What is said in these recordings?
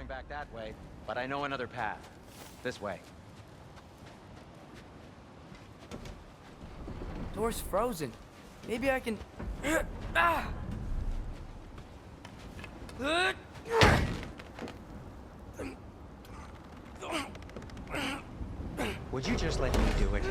going back that way, but I know another path. This way. Door's frozen. Maybe I can... Ah! Would you just let me do it?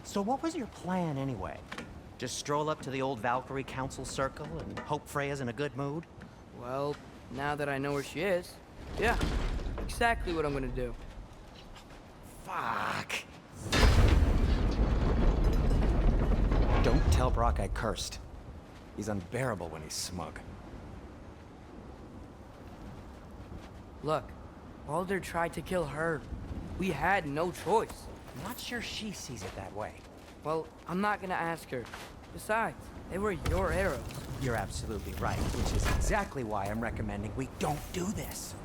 So what was your plan anyway? Just stroll up to the old Valkyrie Council Circle and hope Freya's in a good mood? Well, now that I know where she is, yeah, exactly what I'm gonna do. Fuck. Don't tell Brock I cursed. He's unbearable when he's smug. Look, Baldur tried to kill her. We had no choice. I'm not sure she sees it that way. Well, I'm not gonna ask her. Besides, they were your arrows. You're absolutely right, which is exactly why I'm recommending we don't do this.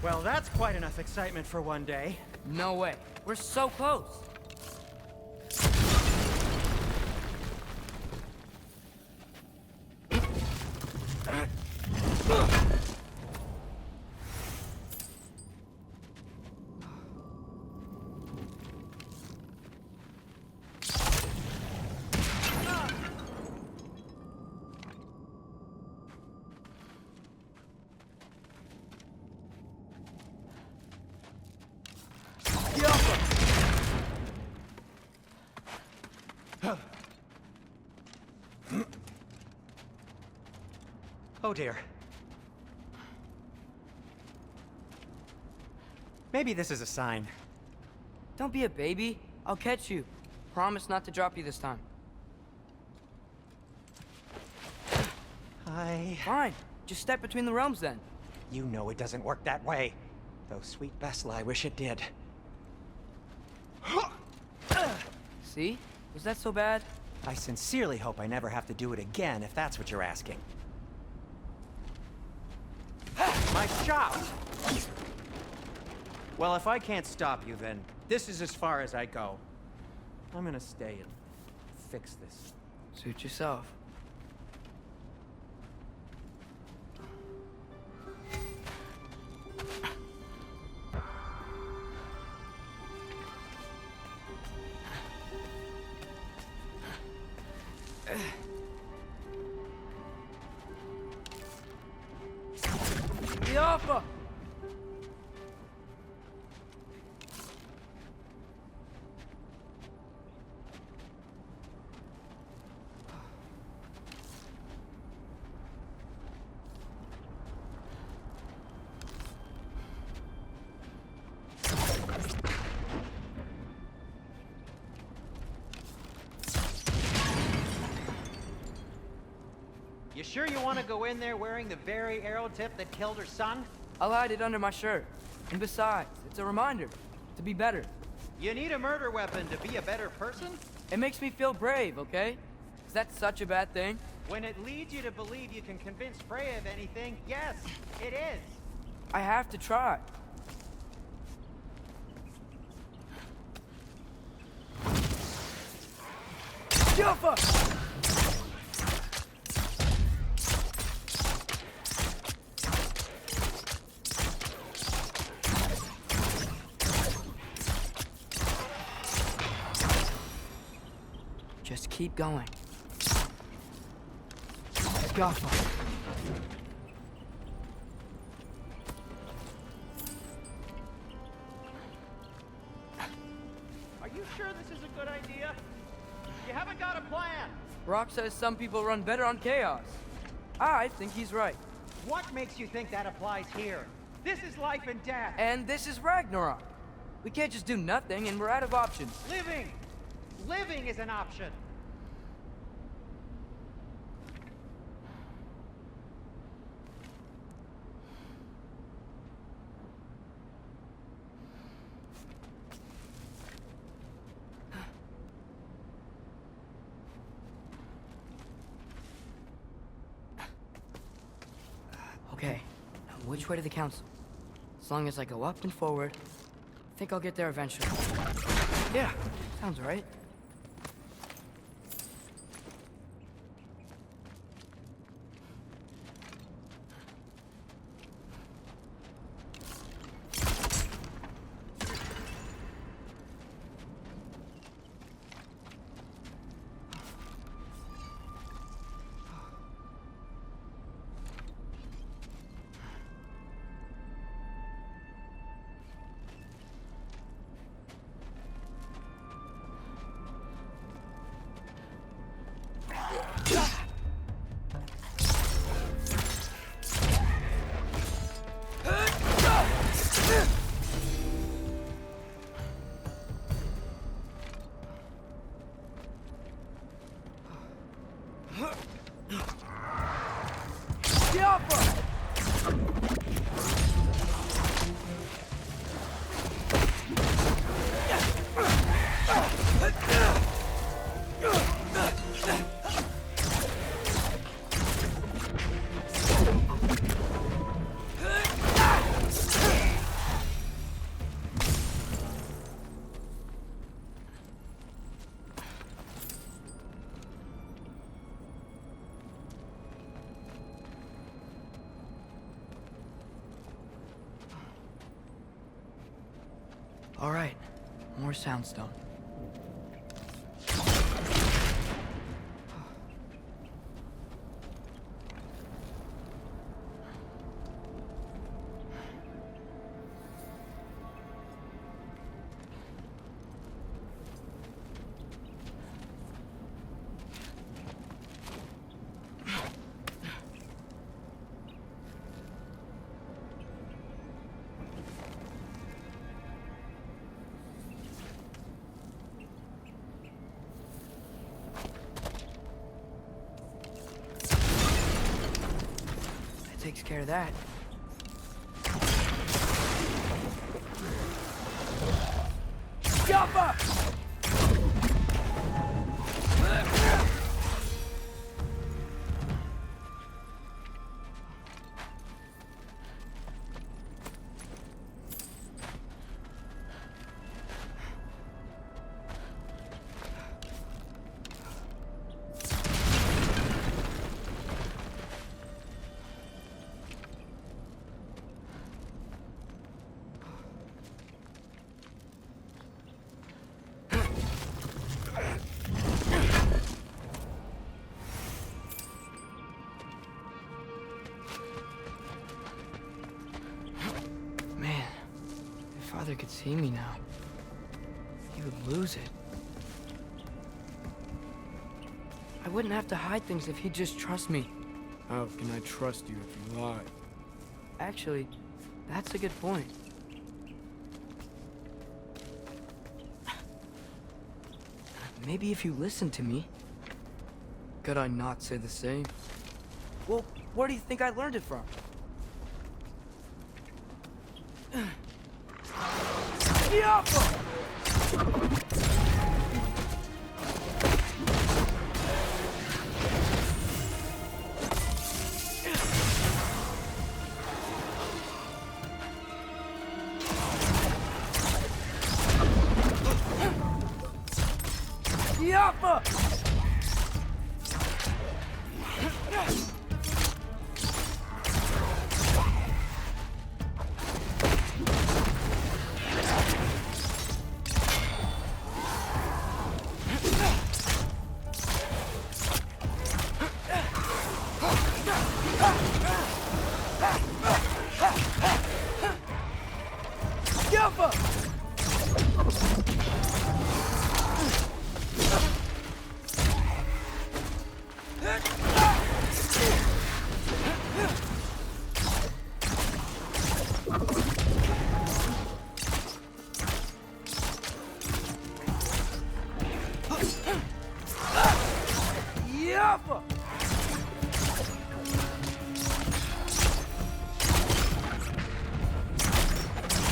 Well, that's quite enough excitement for one day. No way. We're so close. Oh dear. Maybe this is a sign. Don't be a baby. I'll catch you. Promise not to drop you this time. Fine. Just step between the realms then. You know it doesn't work that way. Though sweet Bessel, I wish it did. See? Was that so bad? I sincerely hope I never have to do it again, if that's what you're asking. My shop! Well, if I can't stop you, then this is as far as I go. I'm gonna stay and fix this. Suit yourself. The offer! You sure you want to go in there wearing the very arrow tip that killed her son? I'll hide it under my shirt. And besides, it's a reminder to be better. You need a murder weapon to be a better person? It makes me feel brave, okay? Is that such a bad thing? When it leads you to believe you can convince Freya of anything, yes, it is. I have to try. Jumper! Just keep going. Jaffa. Are you sure this is a good idea? You haven't got a plan. Rock says some people run better on chaos. I think he's right. What makes you think that applies here? This is life and death. And this is Ragnarok. We can't just do nothing, and we're out of options. Living! Living is an option. Okay, now which way to the council? As long as I go up and forward, I think I'll get there eventually. Yeah, sounds right. All right, more soundstone. Takes care of that. Jump up! Father could see me now. He would lose it. I wouldn't have to hide things if he'd just trust me. How can I trust you if you lie? Actually, that's a good point. Maybe if you listened to me. Could I not say the same? Well, where do you think I learned it from?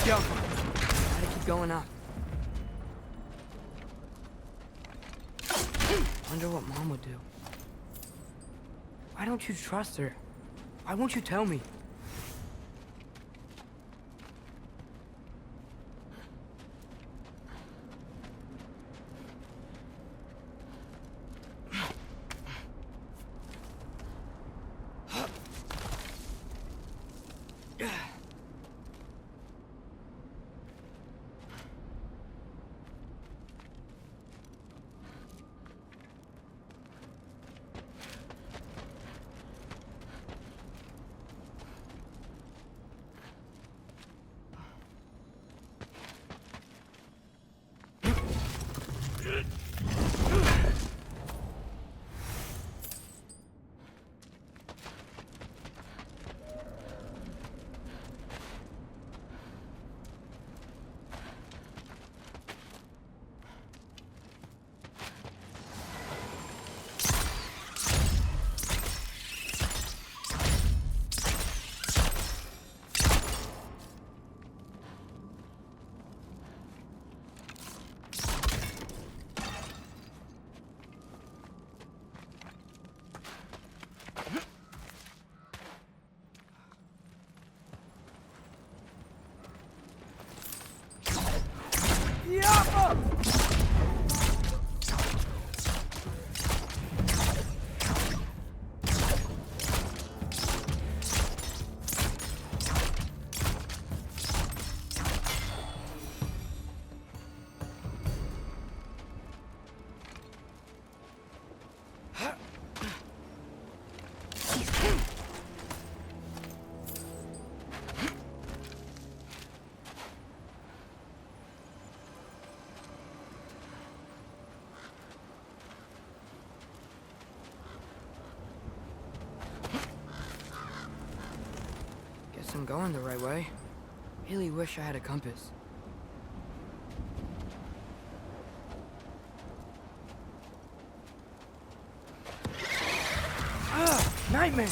Go. Gotta keep going up. Wonder what Mom would do. Why don't you trust her? Why won't you tell me? Guess I'm going the right way. Really wish I had a compass. Ah, nightmare!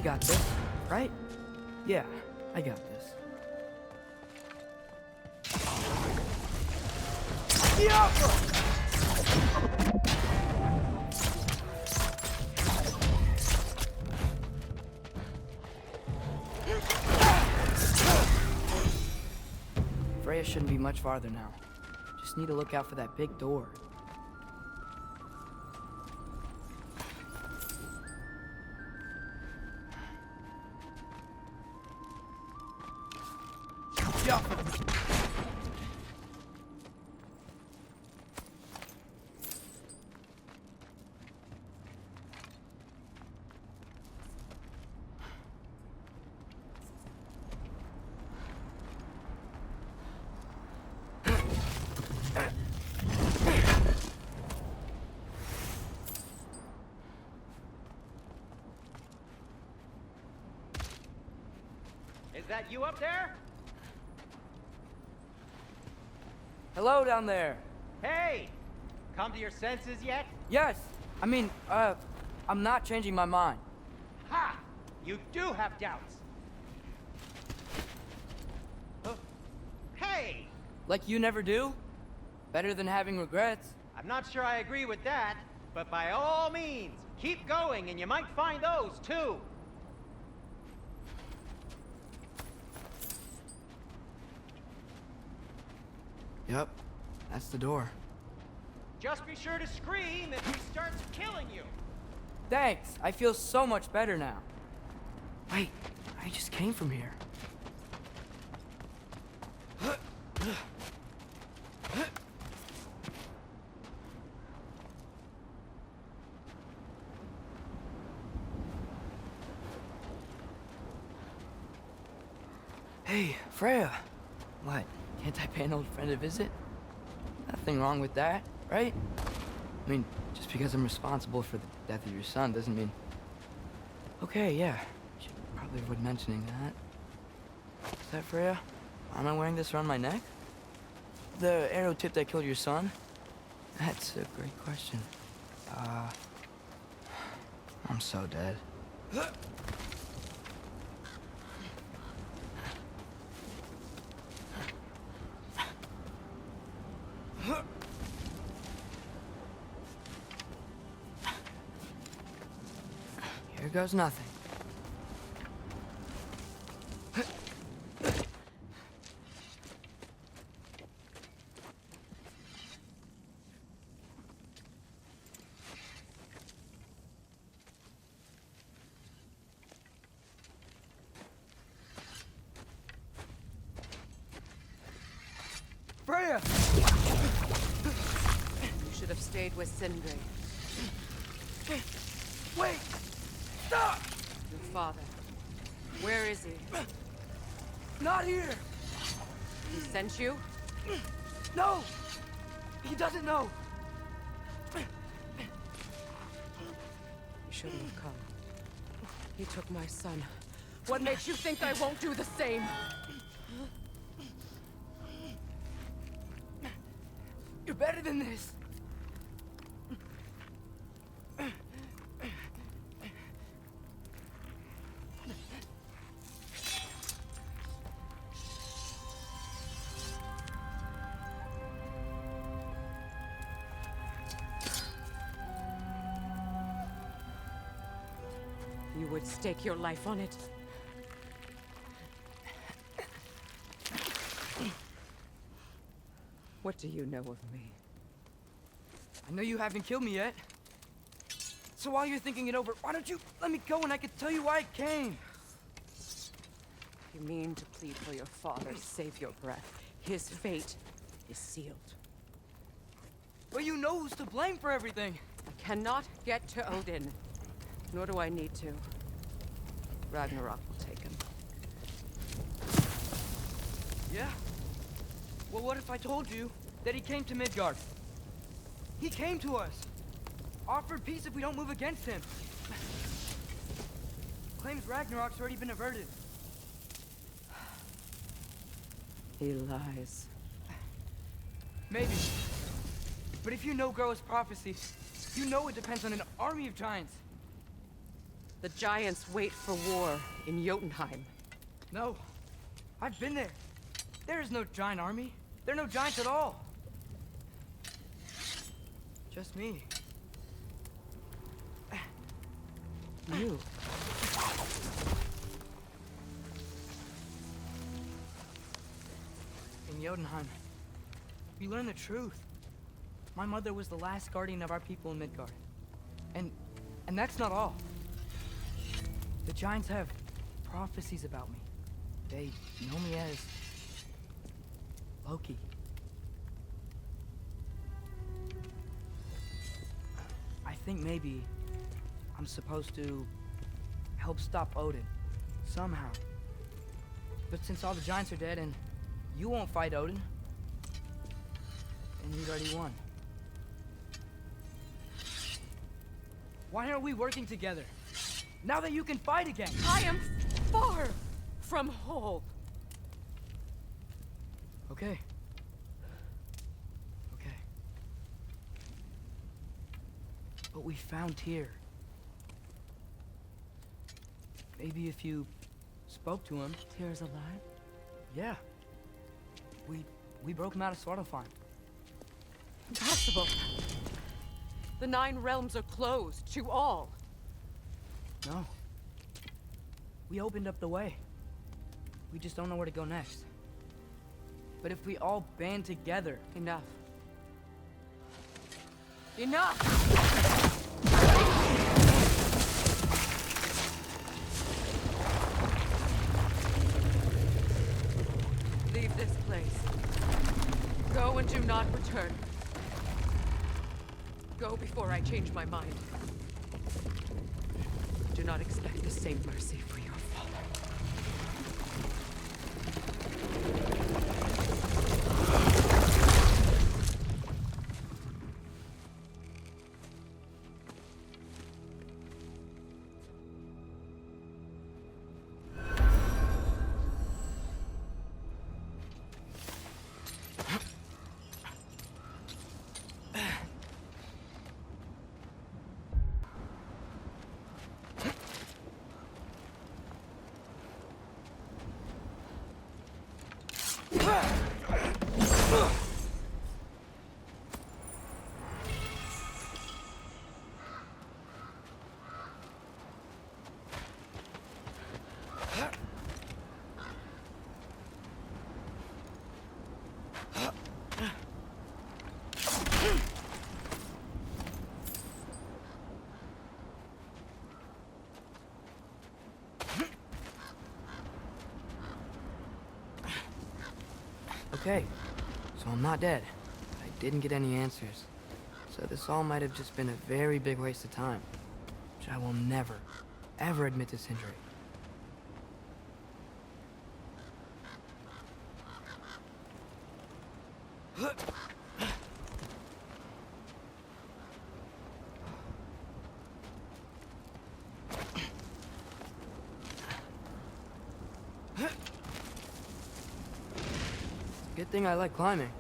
got this, right? Yeah, I got this. Freya shouldn't be much farther now. Just need to look out for that big door. Is that you up there? Hello down there. Hey! Come to your senses yet? Yes, I mean, I'm not changing my mind. Ha! You do have doubts. Hey! Like you never do? Better than having regrets. I'm not sure I agree with that, but by all means, keep going and you might find those too. Yep, that's the door. Just be sure to scream if he starts killing you. Thanks, I feel so much better now. Wait, I just came from here. Hey, Freya. What? Can't I pay an old friend a visit? Nothing wrong with that, right? I mean, just because I'm responsible for the death of your son doesn't mean... Okay, yeah. Should probably avoid mentioning that. Is that Freya? Why am I wearing this around my neck? The arrow tip that killed your son? That's a great question. I'm so dead. Here goes nothing. Freya! You should have stayed with Sindri. Wait! Stop! Your father. Where is he? Not here! He sent you? No! He doesn't know! You shouldn't have come. He took my son. What makes you think I won't do the same? You're better than this! You would stake your life on it. What do you know of me? I know you haven't killed me yet. So while you're thinking it over, why don't you let me go and I can tell you why I came? You mean to plead for your father, save your breath. His fate is sealed. But you know who's to blame for everything. I cannot get to Odin. Nor do I need to. Ragnarok will take him. Yeah? Well, what if I told you that he came to Midgard? He came to us. Offered peace if we don't move against him. Claims Ragnarok's already been averted. He lies. Maybe. But if you know Groa's prophecy, you know it depends on an army of giants. The giants wait for war in Jotunheim. No. I've been there. There is no giant army. There are no giants at all. Just me. You. In Jotunheim, we learn the truth. My mother was the last guardian of our people in Midgard. And that's not all. The giants have prophecies about me. They know me as Loki. I think maybe I'm supposed to help stop Odin, somehow. But since all the giants are dead and you won't fight Odin, and you'd already won. Why aren't we working together? Now that you can fight again! I am far from whole. Okay. Okay. But we found Tyr. Maybe if you spoke to him. Tyr's alive? Yeah. We broke him out of Svartalfheim. Impossible. The 9 realms are closed to all. No. We opened up the way. We just don't know where to go next. But if we all band together... Enough. Enough! Leave this place. Go and do not return. Go before I change my mind. Do not expect the same mercy for your father. Okay, so I'm not dead. I didn't get any answers. So this all might have just been a very big waste of time. Which I will never, ever admit to Sindri. Good thing I like climbing.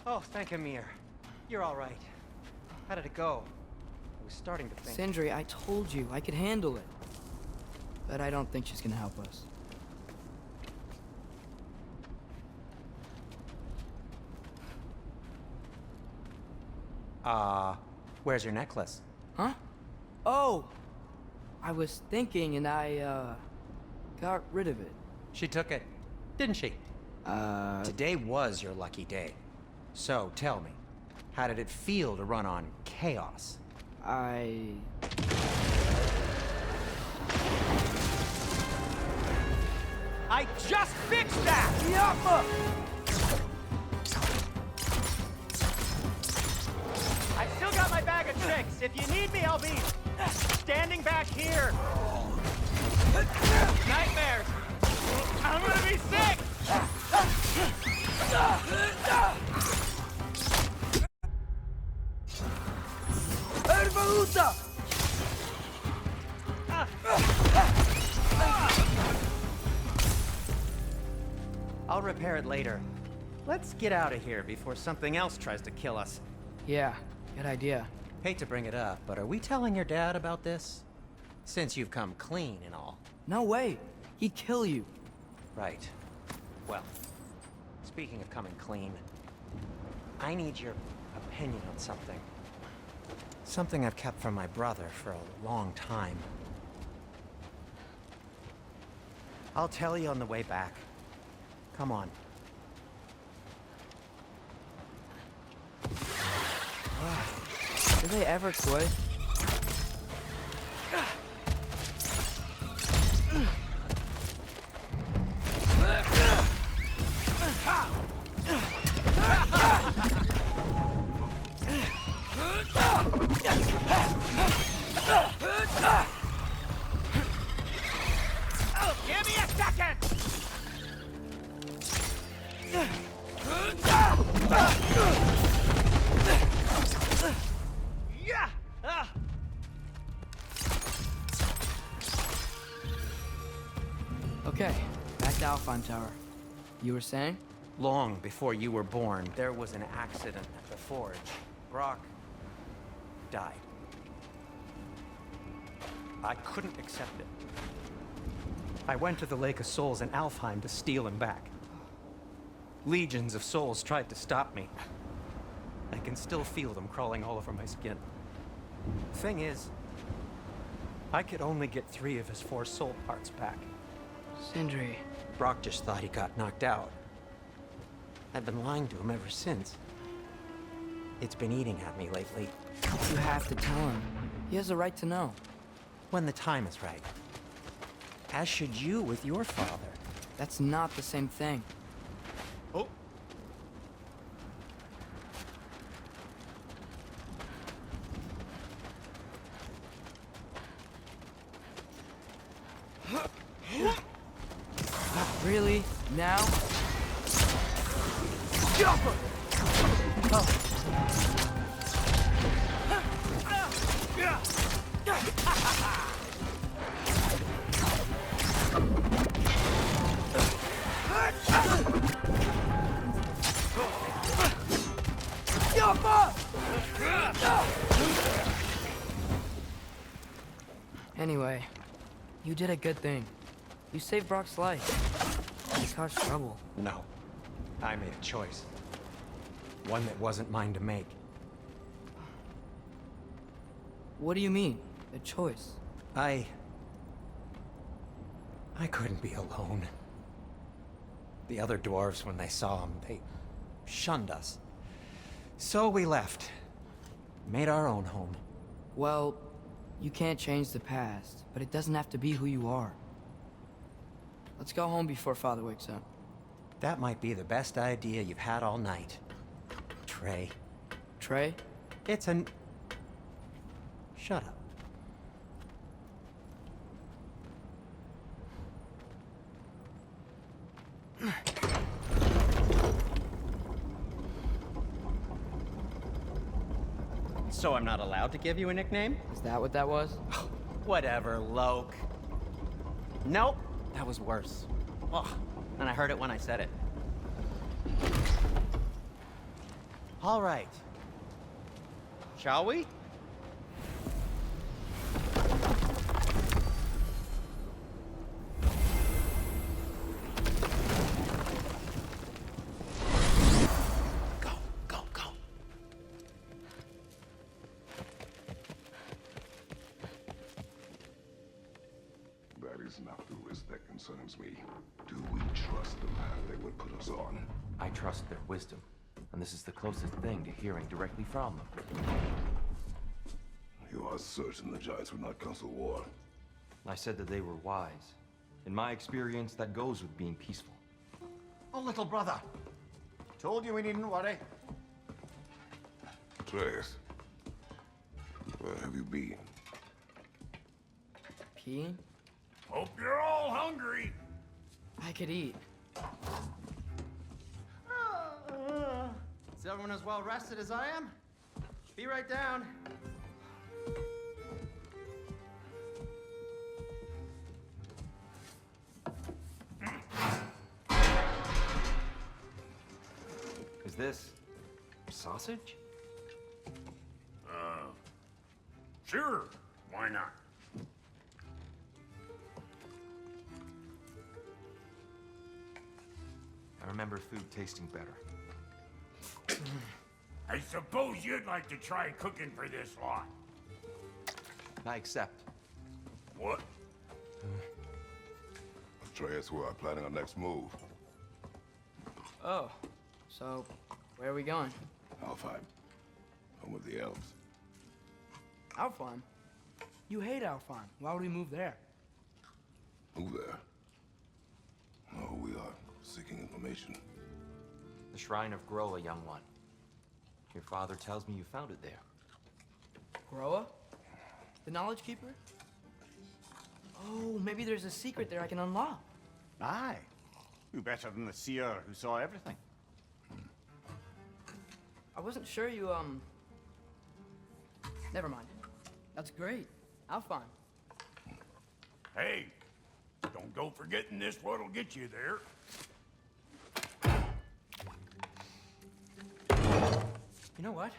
Oh, thank Amir. You're all right. How did it go? I was starting to think. Sindri, I told you I could handle it. But I don't think she's gonna help us. Where's your necklace? Huh? Oh! I was thinking and I, got rid of it. She took it, didn't she? Today was your lucky day. So, tell me, how did it feel to run on chaos? I just fixed that! I still got my bag of tricks. If you need me, I'll be standing back here. Nightmares. I'm gonna be sick! I'll repair it later. Let's get out of here before something else tries to kill us. Yeah, good idea. Hate to bring it up, but are we telling your dad about this? Since you've come clean and all. No way. He'd kill you. Right. Well, speaking of coming clean, I need your opinion on something. Something I've kept from my brother for a long time. I'll tell you on the way back. Come on. Do they ever quit? Give me a second! Yeah! Okay, back to Alpine Tower. You were saying? Long before you were born, there was an accident at the forge. Brock died. I couldn't accept it. I went to the Lake of Souls in Alfheim to steal him back. Legions of souls tried to stop me. I can still feel them crawling all over my skin. Thing is, I could only get 3 of his 4 soul parts back. Sindri. Brock just thought he got knocked out. I've been lying to him ever since. It's been eating at me lately. You have to tell him. He has a right to know. When the time is right. As should you with your father. That's not the same thing. Oh. Really? Now? Anyway, you did a good thing. You saved Brock's life. He caused trouble. No. I made a choice. One that wasn't mine to make. What do you mean? A choice? I couldn't be alone. The other dwarves, when they saw him, they shunned us. So we left. Made our own home. Well, you can't change the past, but it doesn't have to be who you are. Let's go home before Father wakes up. That might be the best idea you've had all night. Trey. Trey? It's an... Shut up. So I'm not allowed to give you a nickname? Is that what that was? Whatever, Loke. Nope, that was worse. Ugh, and I heard it when I said it. All right. Shall we? Go, go, go. That is not the risk that concerns me. Do we trust the path they would put us on? I trust their wisdom, and this is the closest thing to hearing directly from them. You are certain the Giants would not counsel war? I said that they were wise. In my experience, that goes with being peaceful. Oh, little brother. Told you we needn't worry. Atreus, where have you been? Peeing? Hope you're all hungry. I could eat. Is everyone as well rested as I am? Be right down. this sausage? Sure, why not? I remember food tasting better. I suppose you'd like to try cooking for this lot. I accept. What? Atreus, we are planning our next move. Oh, so where are we going? Alfheim. Home of the elves. Alfheim? You hate Alfheim. Why would we move there? Move there. No, we are seeking information. The Shrine of Groa, young one. Your father tells me you found it there. Groa? The Knowledge Keeper? Oh, maybe there's a secret there I can unlock. Aye. Who better than the seer who saw everything? I wasn't sure you, Never mind. That's great. Alfheim. Hey, don't go forgetting this what'll get you there. You know what?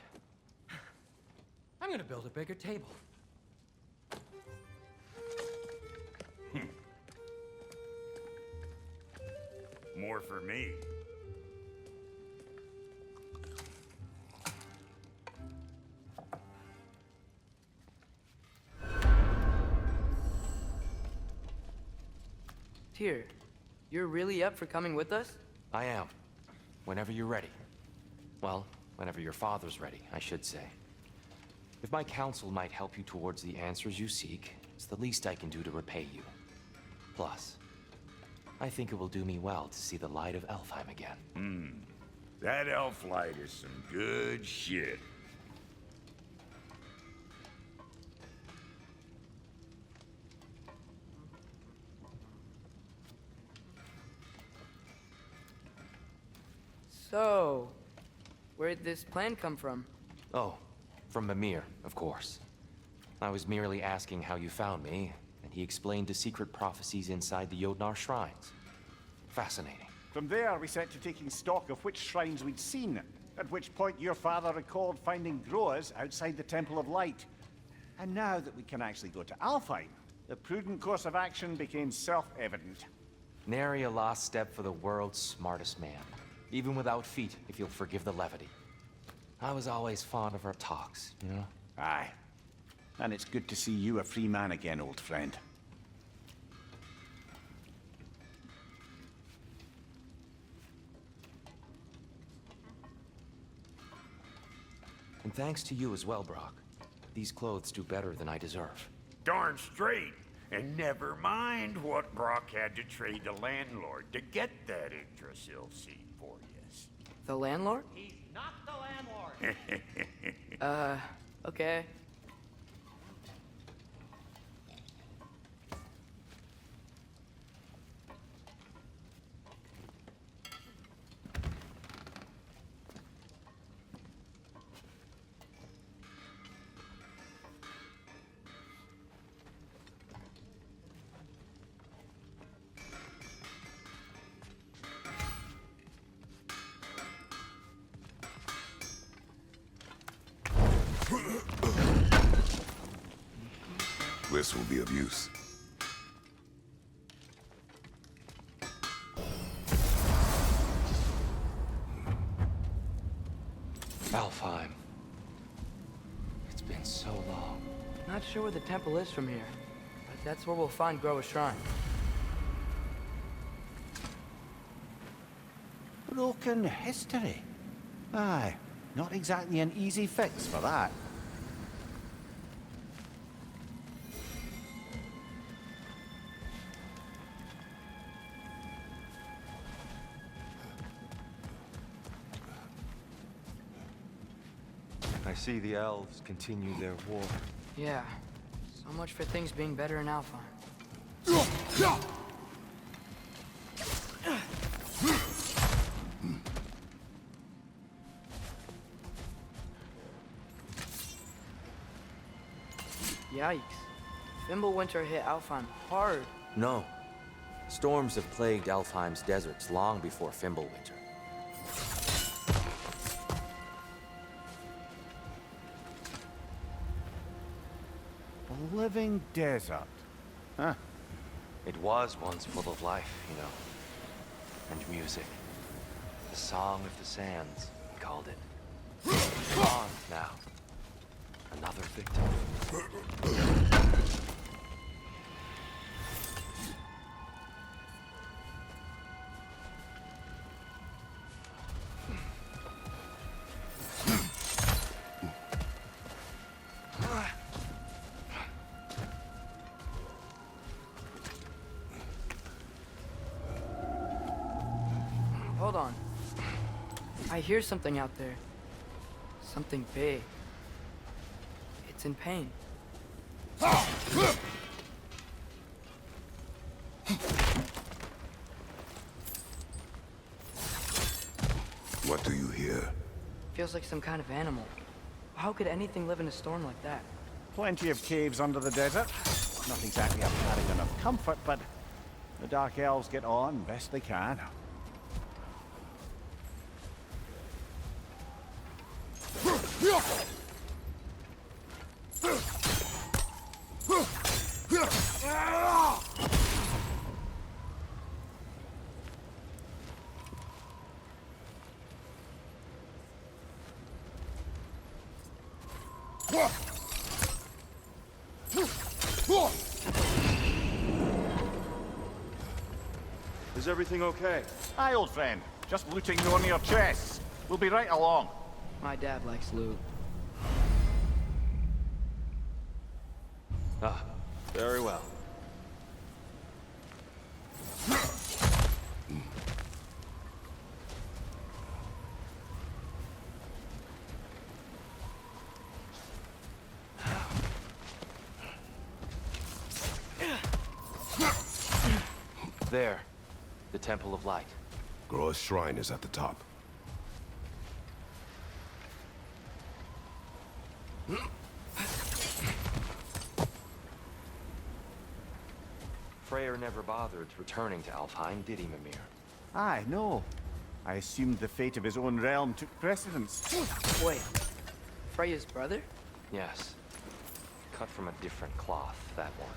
I'm gonna build a bigger table. More for me. Tyr, you're really up for coming with us? I am. Whenever you're ready. Well, whenever your father's ready, I should say. If my counsel might help you towards the answers you seek, it's the least I can do to repay you. Plus, I think it will do me well to see the light of Alfheim again. That elf light is some good shit. So, where'd this plan come from? Oh, from Mimir, of course. I was merely asking how you found me, and he explained the secret prophecies inside the Jotnar shrines. Fascinating. From there, we set to taking stock of which shrines we'd seen, at which point your father recalled finding Groas outside the Temple of Light. And now that we can actually go to Alfheim, the prudent course of action became self-evident. Nary a lost step for the world's smartest man. Even without feet, if you'll forgive the levity. I was always fond of our talks, you know? Aye. And it's good to see you a free man again, old friend. And thanks to you as well, Brock. These clothes do better than I deserve. Darn straight. And never mind what Brock had to trade the landlord to get that Yggdrasil seed for you. The landlord? He's not the landlord. Okay. This will be of use. Alfheim. It's been so long. Not sure where the temple is from here, but that's where we'll find Groa's shrine. Broken history. Aye, not exactly an easy fix for that. I see the elves continue their war. Yeah. So much for things being better in Alfheim. Yikes. Fimbulwinter hit Alfheim hard. No. Storms have plagued Alfheim's deserts long before Fimbulwinter. A living desert. Huh. It was once full of life, you know. And music. The Song of the Sands, we called it. Gone now. Another victim. Hold on. I hear something out there. Something big. It's in pain. What do you hear? Feels like some kind of animal. How could anything live in a storm like that? Plenty of caves under the desert. Not exactly apparent enough comfort, but the Dark Elves get on best they can. Is everything okay? Aye, old friend. Just looting one of your chests. We'll be right along. My dad likes loot. Ah, very well. There, the Temple of Light. Groa's shrine is at the top. Freyr never bothered returning to Alfheim, did he, Mimir? Aye, no. I assumed the fate of his own realm took precedence. Wait. Freya's brother? Yes. Cut from a different cloth, that one.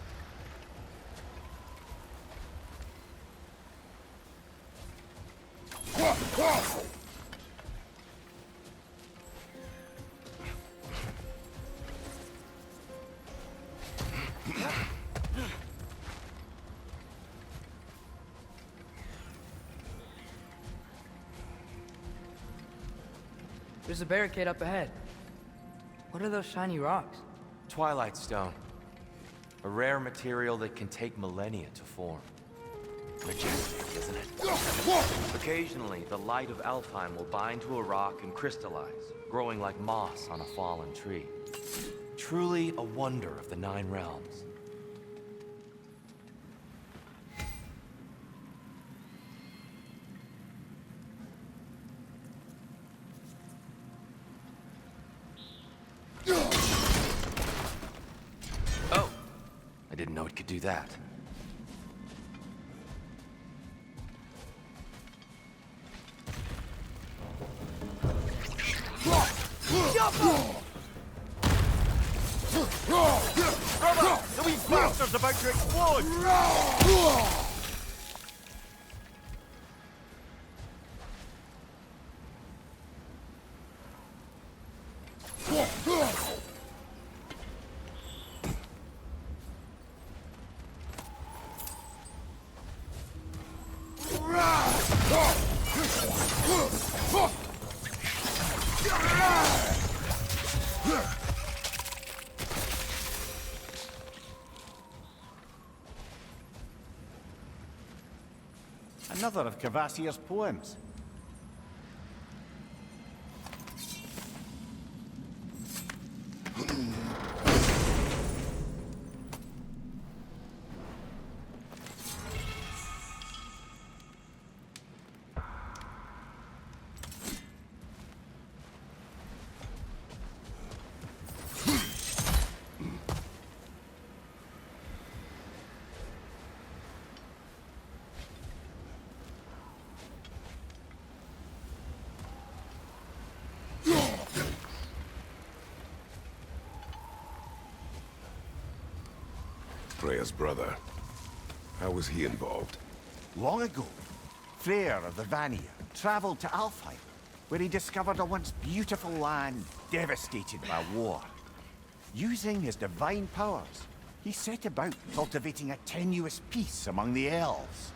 There's a barricade up ahead. What are those shiny rocks? Twilight Stone. A rare material that can take millennia to form. Majestic, isn't it? Occasionally, the light of Alfheim will bind to a rock and crystallize, growing like moss on a fallen tree. Truly a wonder of the Nine Realms. Oh! I didn't know it could do that. Brother! The wee bastard's about to explode! Another of Kvasir's poems. Freya's brother. How was he involved? Long ago, Freyr of the Vanir traveled to Alfheim, where he discovered a once beautiful land devastated by war. Using his divine powers, he set about cultivating a tenuous peace among the elves.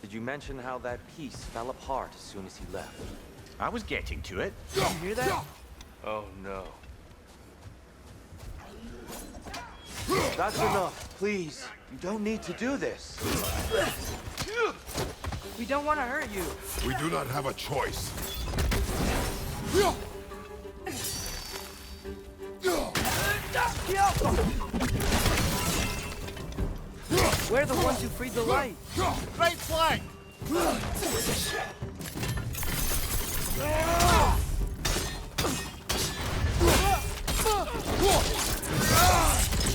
Did you mention how that peace fell apart as soon as he left? I was getting to it. You hear that? Oh no. That's enough, please. You don't need to do this. We don't want to hurt you. We do not have a choice. We're the ones who freed the light. Right flank!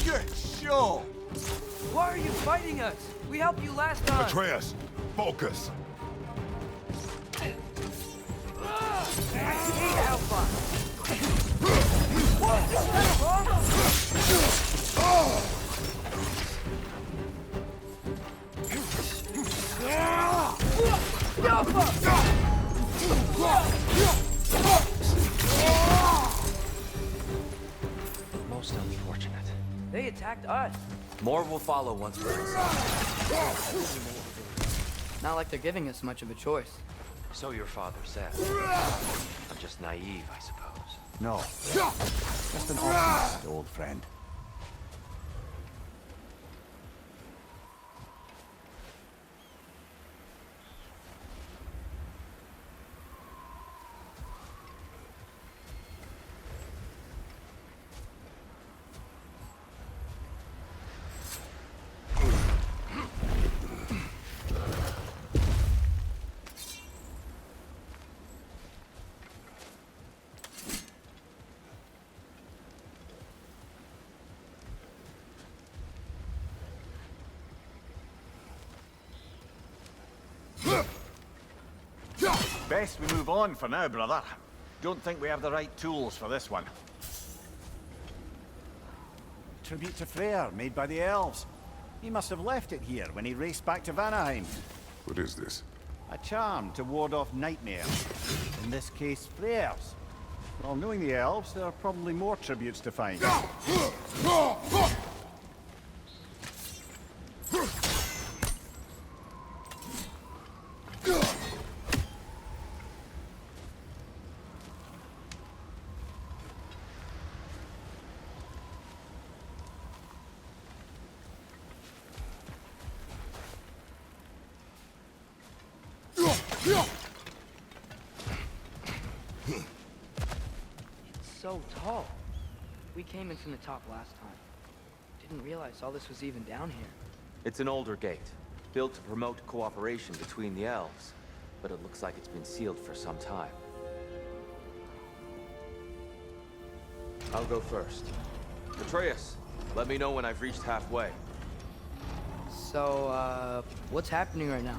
Good show! Why are you fighting us? We helped you last time. Atreus, focus. I hate Alpha. What? Is that wrong? Most unfortunate. They attacked us. More will follow once we're inside. Not like they're giving us much of a choice. So your father said. I'm just naive, I suppose. No. Just an optimist, old friend. Best we move on for now, brother. Don't think we have the right tools for this one. Tribute to Freyr, made by the elves. He must have left it here when he raced back to Vanaheim. What is this? A charm to ward off nightmares. In this case, Freyr's. Well, knowing the elves, there are probably more tributes to find. So tall. We came in from the top last time. Didn't realize all this was even down here. It's an older gate, built to promote cooperation between the elves, but it looks like it's been sealed for some time. I'll go first. Atreus, let me know when I've reached halfway. So, what's happening right now?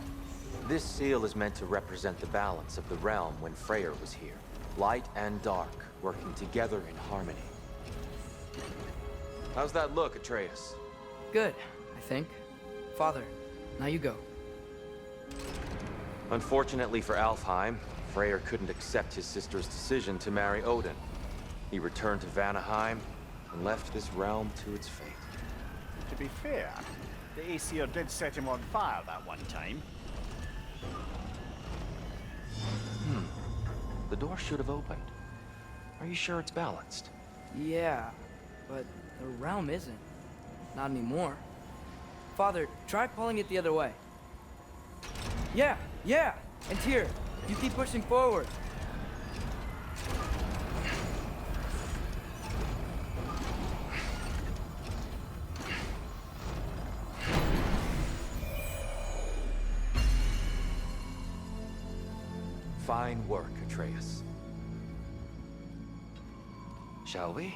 This seal is meant to represent the balance of the realm when Freyr was here. Light and dark, working together in harmony. How's that look, Atreus? Good, I think. Father, now you go. Unfortunately for Alfheim, Freyr couldn't accept his sister's decision to marry Odin. He returned to Vanaheim and left this realm to its fate. To be fair, the Aesir did set him on fire that one time. The door should have opened. Are you sure it's balanced? Yeah, but the realm isn't. Not anymore. Father, try pulling it the other way. Yeah! And Tyr, you keep pushing forward. Fine work, Atreus. Shall we?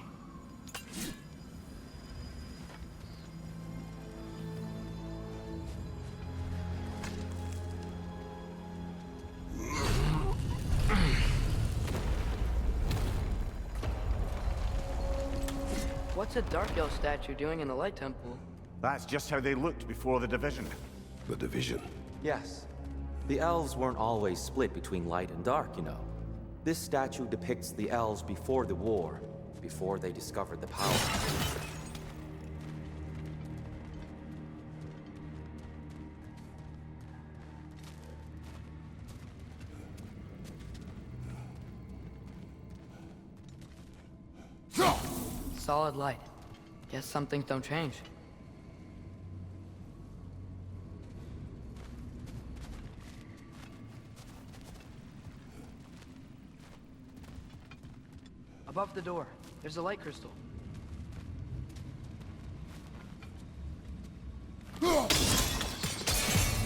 What's a Dark Elf statue doing in the Light Temple? That's just how they looked before the division. The division. Yes. The elves weren't always split between light and dark, you know. This statue depicts the elves before the war, before they discovered the power. Solid light. Guess some things don't change. Above the door, there's a light crystal.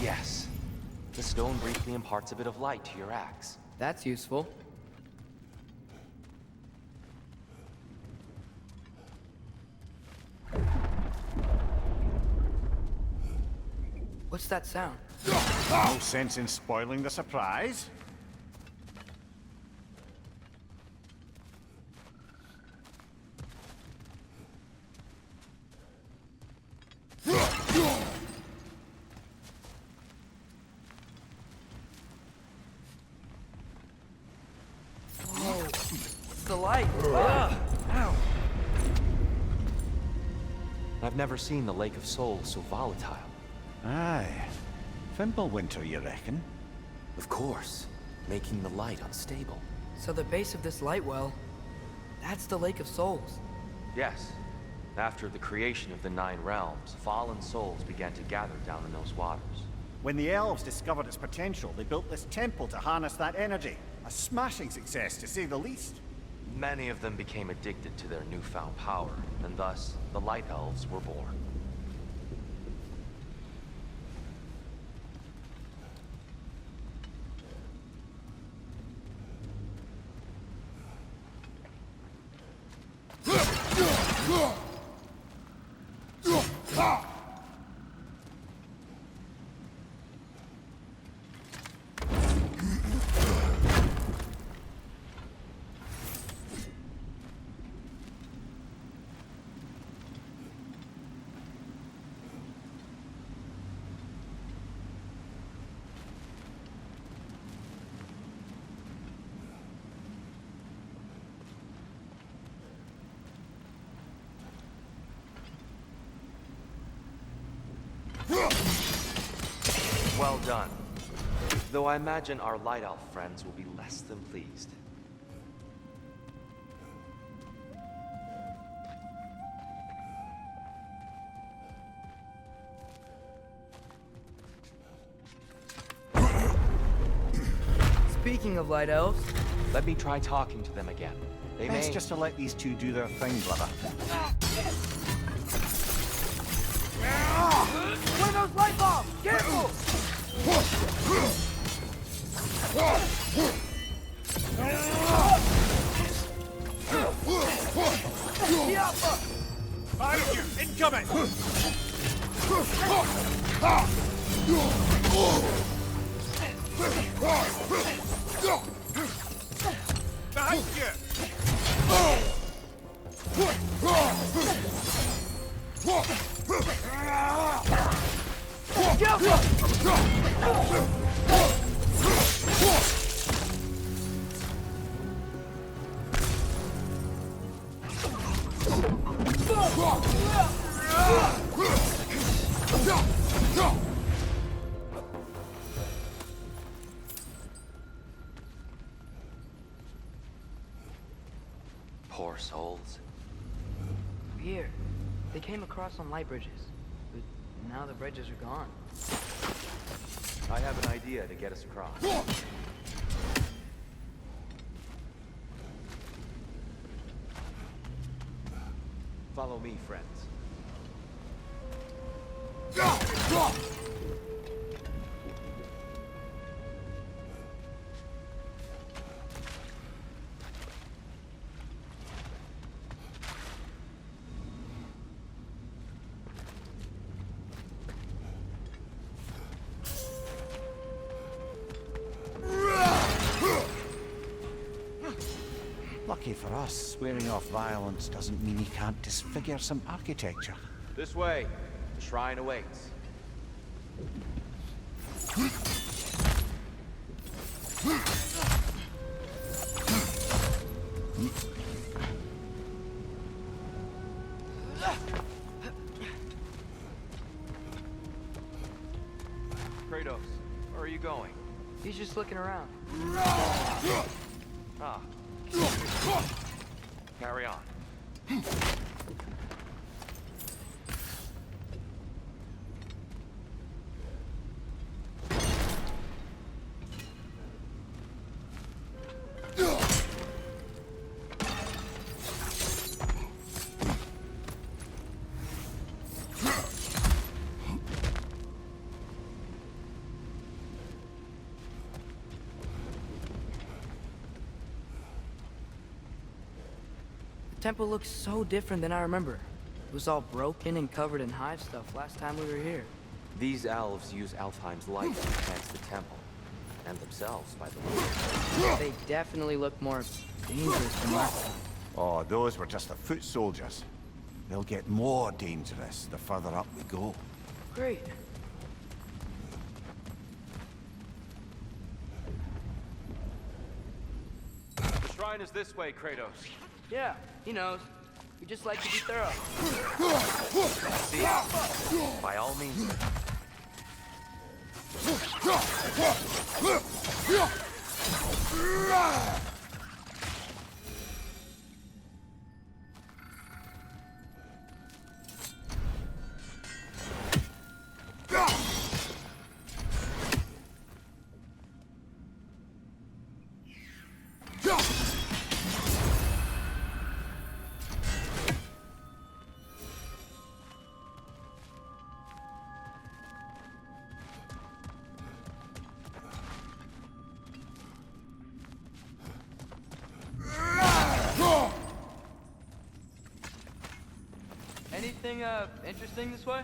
Yes. The stone briefly imparts a bit of light to your axe. That's useful. What's that sound? No sense in spoiling the surprise. It's the light. I've never seen the Lake of Souls so volatile. Aye. Fimbulwinter, you reckon? Of course, making the light unstable. So the base of this light well, that's the Lake of Souls. Yes. After the creation of the Nine Realms, fallen souls began to gather down in those waters. When the elves discovered its potential, they built this temple to harness that energy. A smashing success, to say the least. Many of them became addicted to their newfound power, and thus, the Light Elves were born. Well done. Though I imagine our Light Elf friends will be less than pleased. Speaking of light elves, Let me try talking to them again. They Best may... just to let these two do their thing, brother. one of those light bulbs! Careful! Fire you! Incoming! Behind you! Poor souls. Here, they came across some light bridges, but now the bridges are gone. I have an idea to get us across. Follow me, friends. Lucky Lucky for us, swearing off violence doesn't mean you can't disfigure some architecture. This way. The shrine awaits. Kratos, where are you going? He's just looking around. Ah. Carry on. The temple looks so different than I remember. It was all broken and covered in hive stuff last time we were here. These elves use Alfheim's light to enhance the temple. And themselves, by the way. They definitely look more dangerous than last time. Oh, those were just the foot soldiers. They'll get more dangerous the further up we go. Great. The shrine is this way, Kratos. Yeah, he knows. We just like to be thorough. See? By all means. Anything, interesting this way?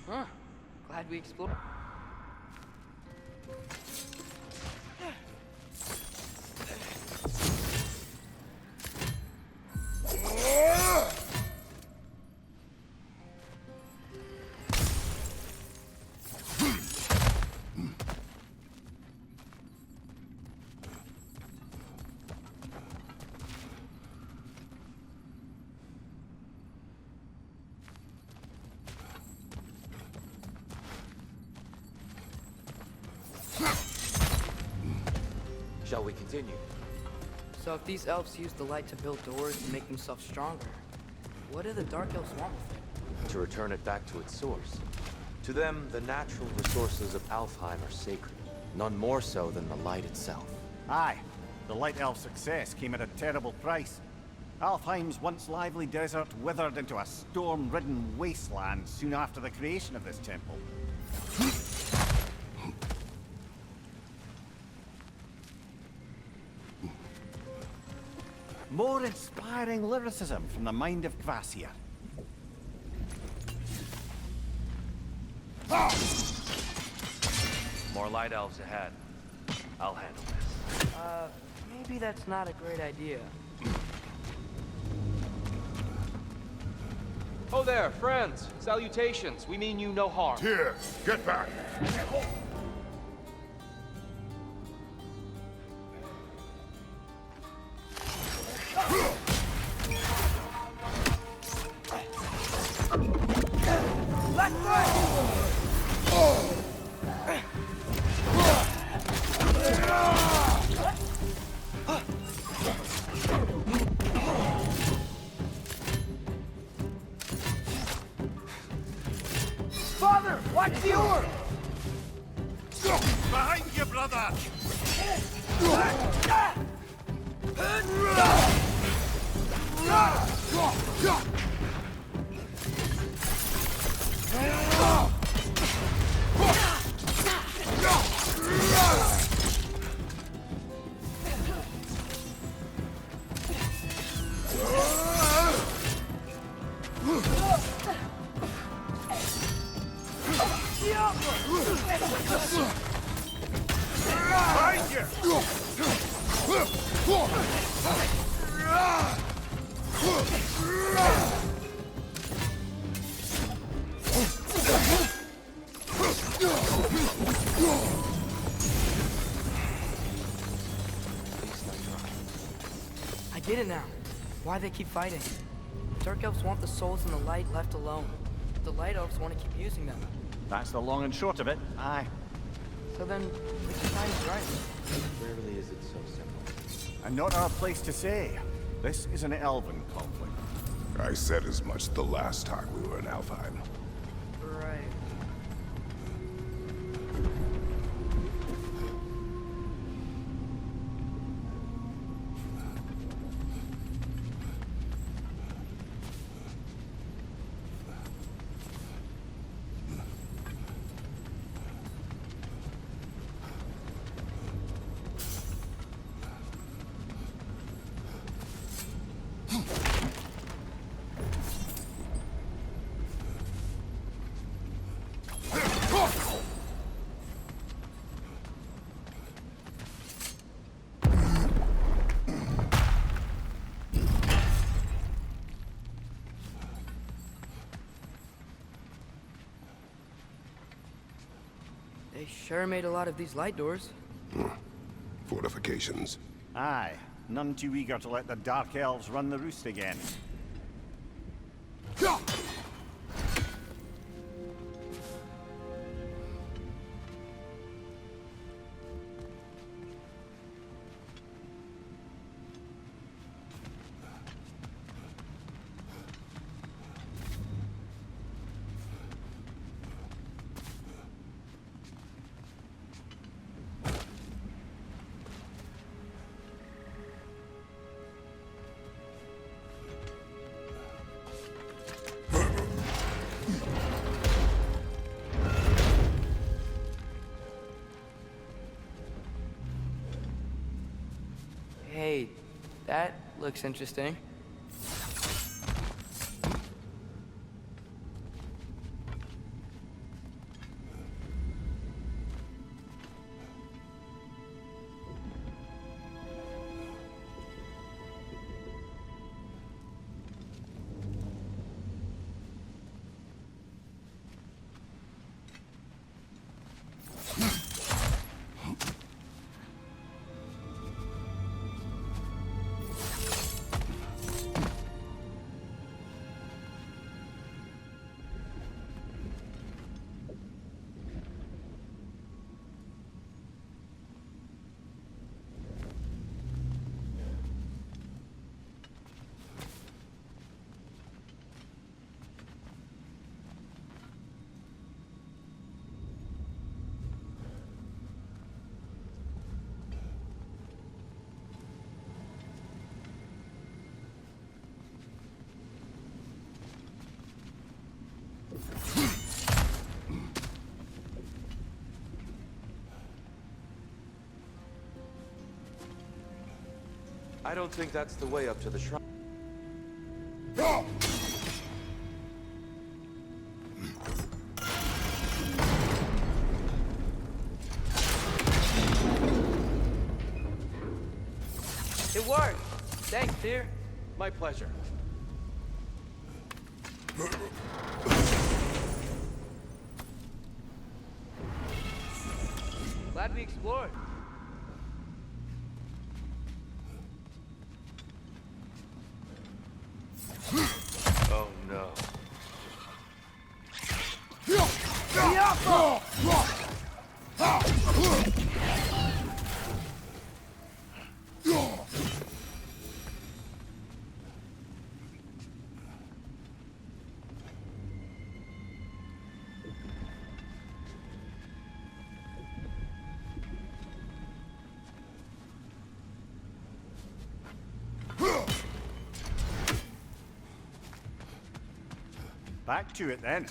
Huh. Glad we explored. Shall we continue? So if these elves use the light to build doors and make themselves stronger, what do the Dark Elves want with it? To return it back to its source. To them, the natural resources of Alfheim are sacred. None more so than the light itself. Aye, the Light Elf success came at a terrible price. Alfheim's once lively desert withered into a storm-ridden wasteland soon after the creation of this temple. More inspiring lyricism from the mind of Kvasir. More light elves ahead. I'll handle this. Maybe that's not a great idea. Oh there, friends. Salutations. We mean you no harm. Here, get back! Father, watch the oar! Behind you, brother! Behind you! I get it now. Why they keep fighting. Dark elves want the souls in the light left alone. The light elves want to keep using them. That's the long and short of it. Aye. So then, which side is right? Rarely is it so simple. And not our place to say. This is an elven conflict. I said as much the last time we were in Alfheim. Right. They sure made a lot of these light doors. Fortifications. Aye. None too eager to let the Dark Elves run the roost again. Hey, that looks interesting. I don't think that's the way up to the shrine. It worked! Thanks, dear. My pleasure. Glad we explored. Oh no. Back to it then.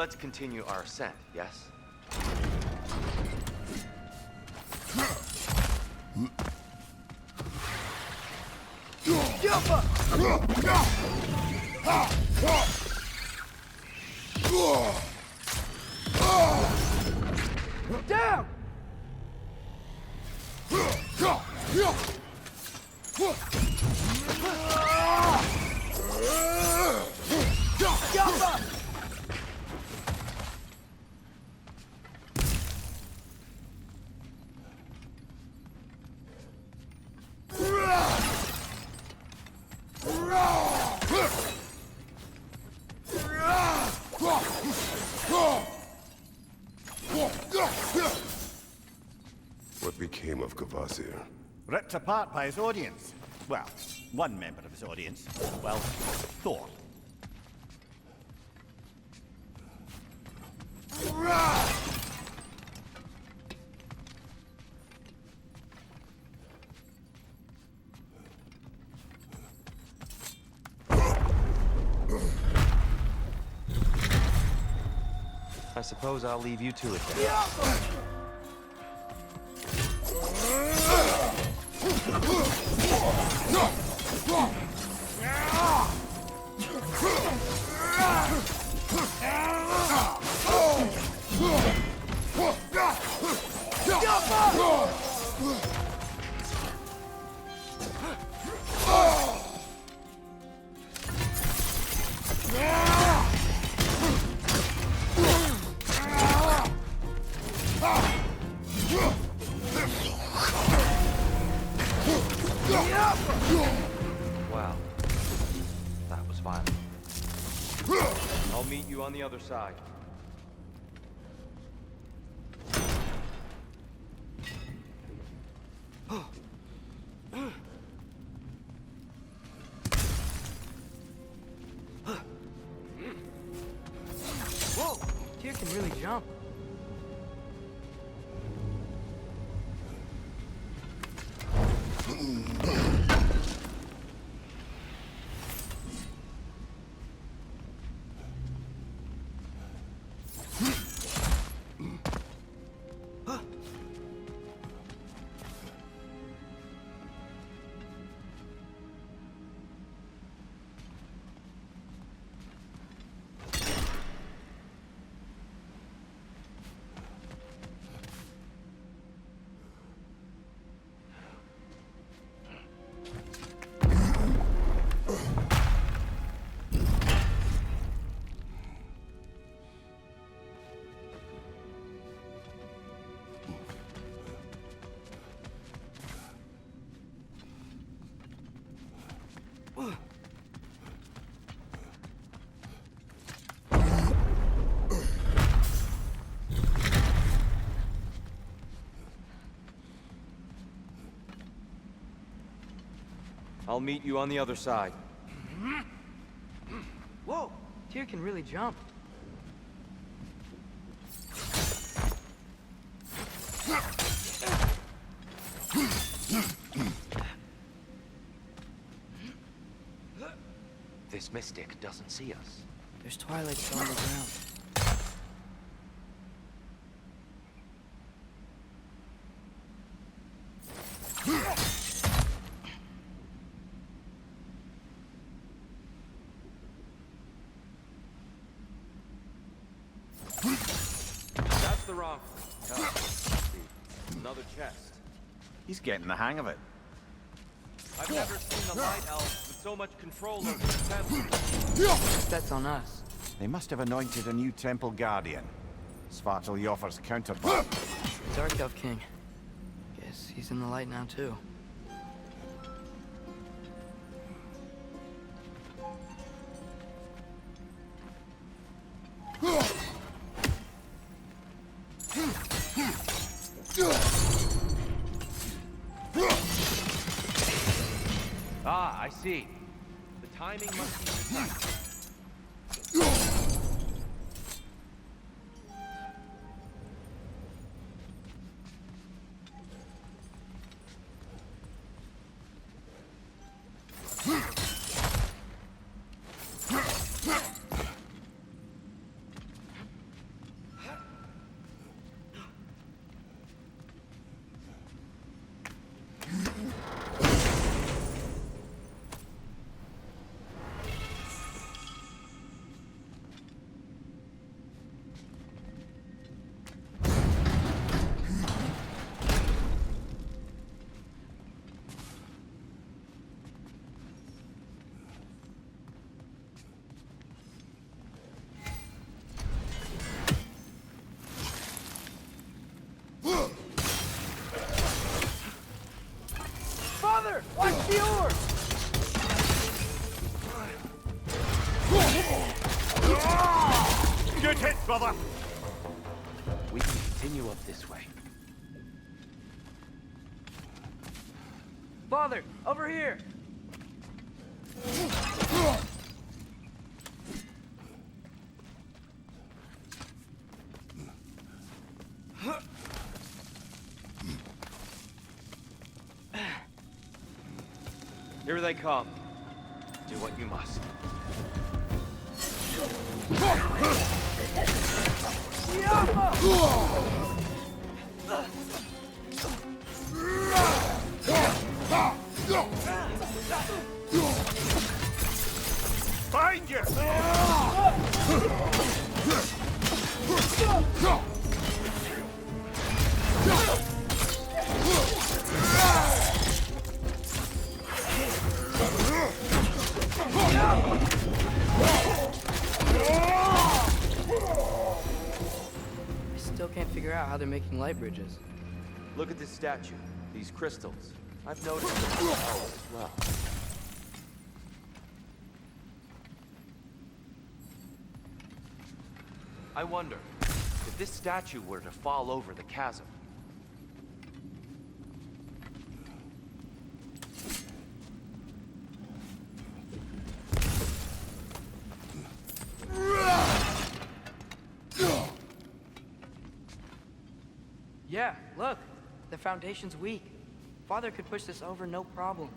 Let's continue our ascent, yes? Down! What became of Kvasir? Ripped apart by his audience. Well, one member of his audience. Well, Thor. I suppose I'll leave you to it then. Wow. That was violent. I'll meet you on the other side. Whoa! Tyr can really jump. I'll meet you on the other side. Whoa! Tyr can really jump. This mystic doesn't see us. There's twilight still on the ground. That's the wrong. Another chest. He's getting the hang of it. I've never seen the light elves with so much control over the temple. That's on us. They must have anointed a new temple guardian. Svartal Jofr's counterpart. Dark Elf King. Guess he's in the light now, too. Ah, I see. The timing must be precise. Father! Watch the orb! Good hit, brother! We can continue up this way. Father, over here! Here they come. Do what you must. Find you! I still can't figure out how they're making light bridges. Look at this statue. These crystals. I've noticed them as well. I wonder, if this statue were to fall over the chasm, Yeah, look. The foundation's weak. Father could push this over no problem.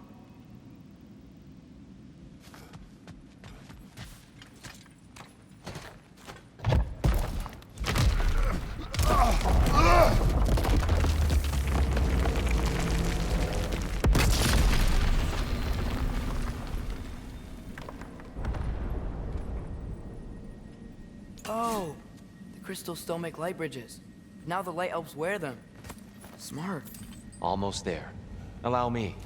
Oh, the crystals still make light bridges. Now the light elves wear them. Smart. Almost there. Allow me.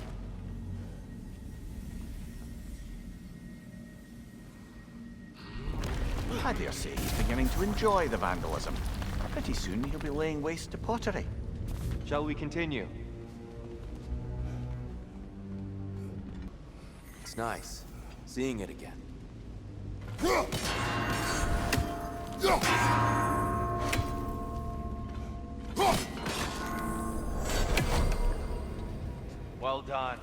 I dare say he's beginning to enjoy the vandalism. Pretty soon he'll be laying waste to pottery. Shall we continue? it's nice seeing it again. Well done.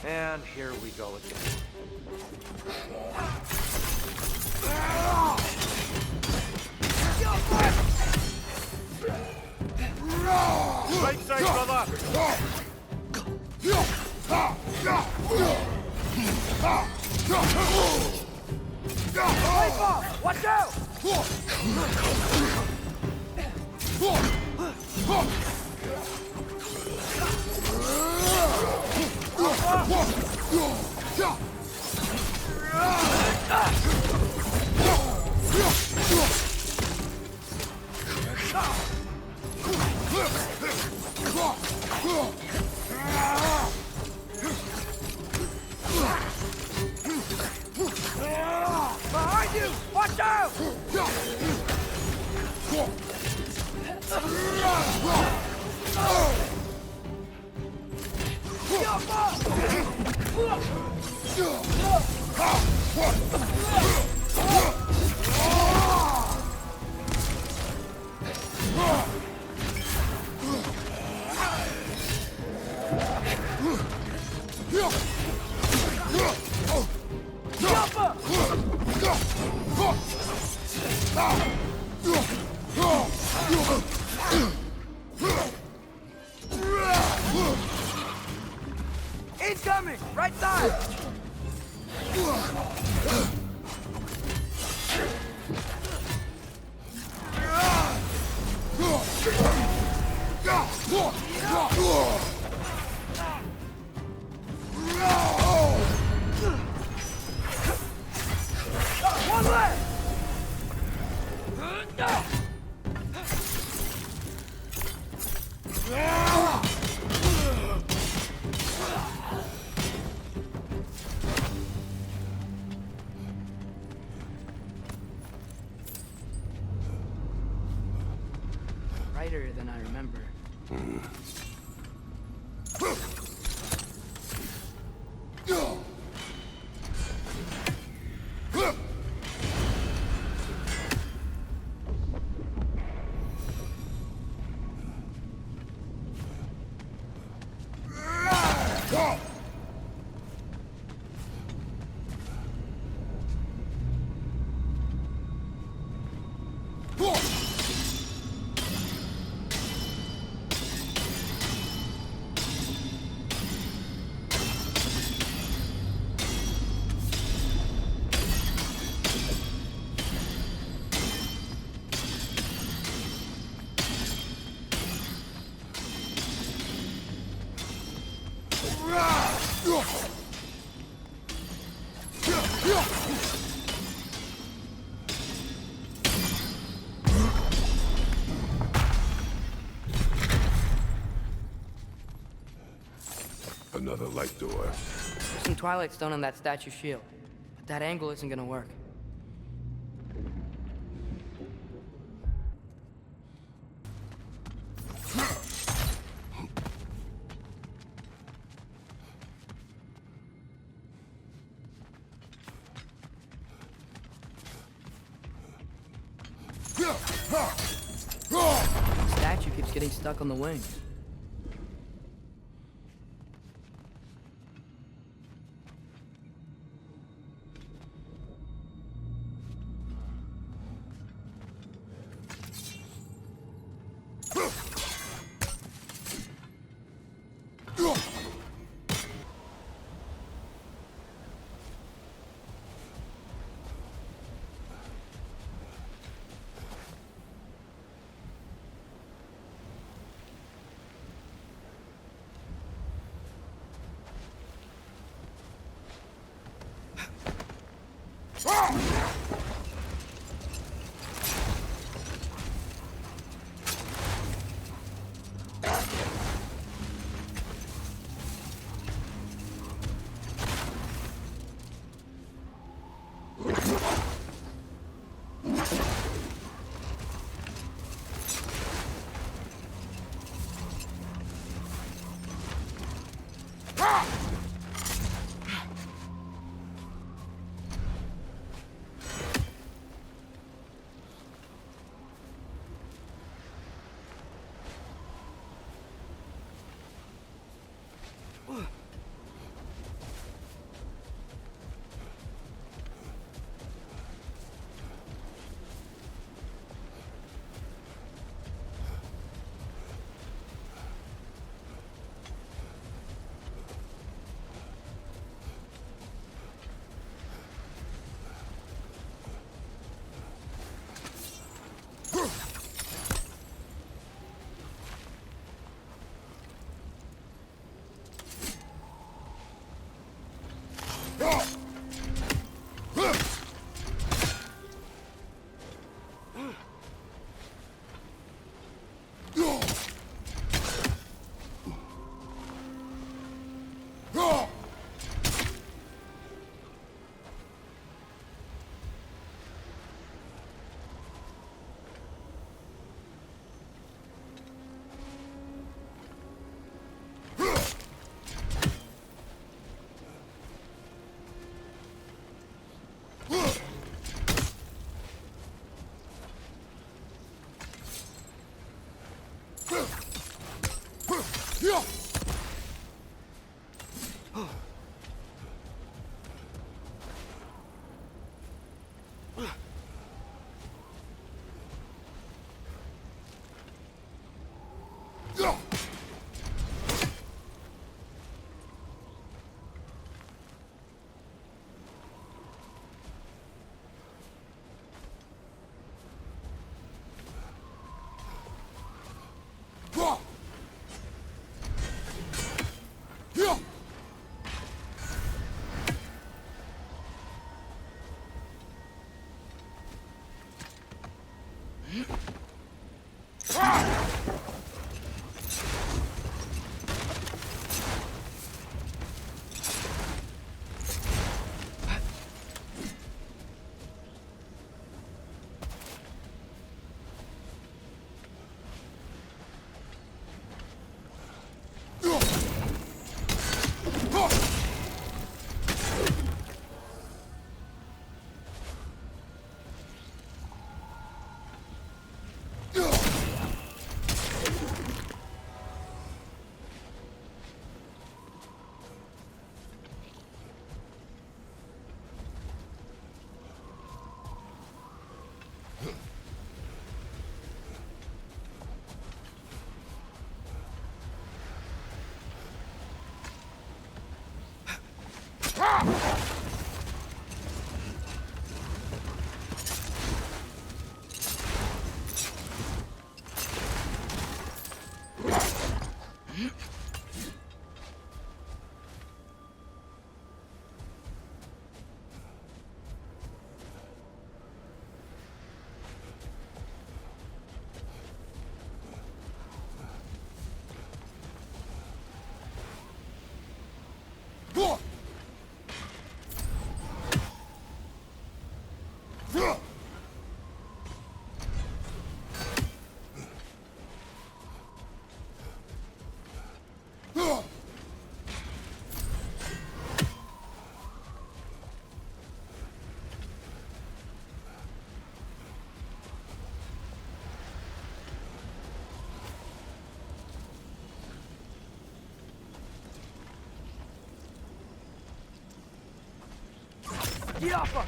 And here we go again. Right side, brother! Watch out! Behind you! Watch out! Incoming! Right side! later than I remember. Another light door. There's some Twilight Stone on that statue's shield, but that angle isn't gonna work. The statue keeps getting stuck on the wing. Get off her!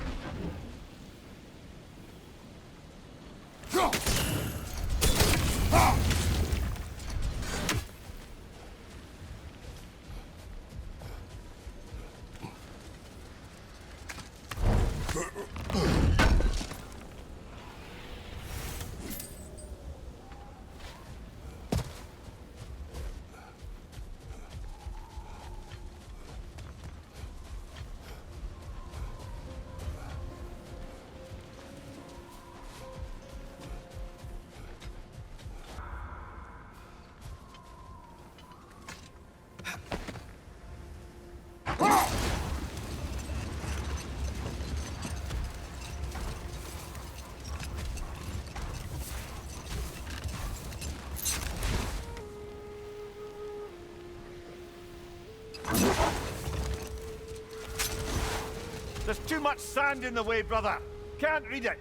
There's too much sand in the way, brother. Can't read it.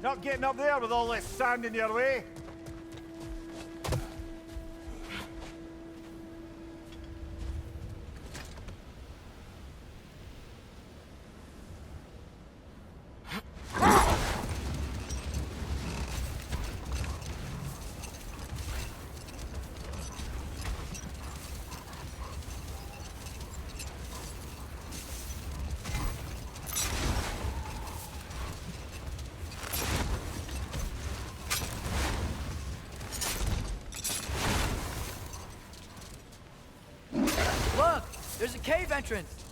Not getting up there with all this sand in your way. Look! There's a cave entrance!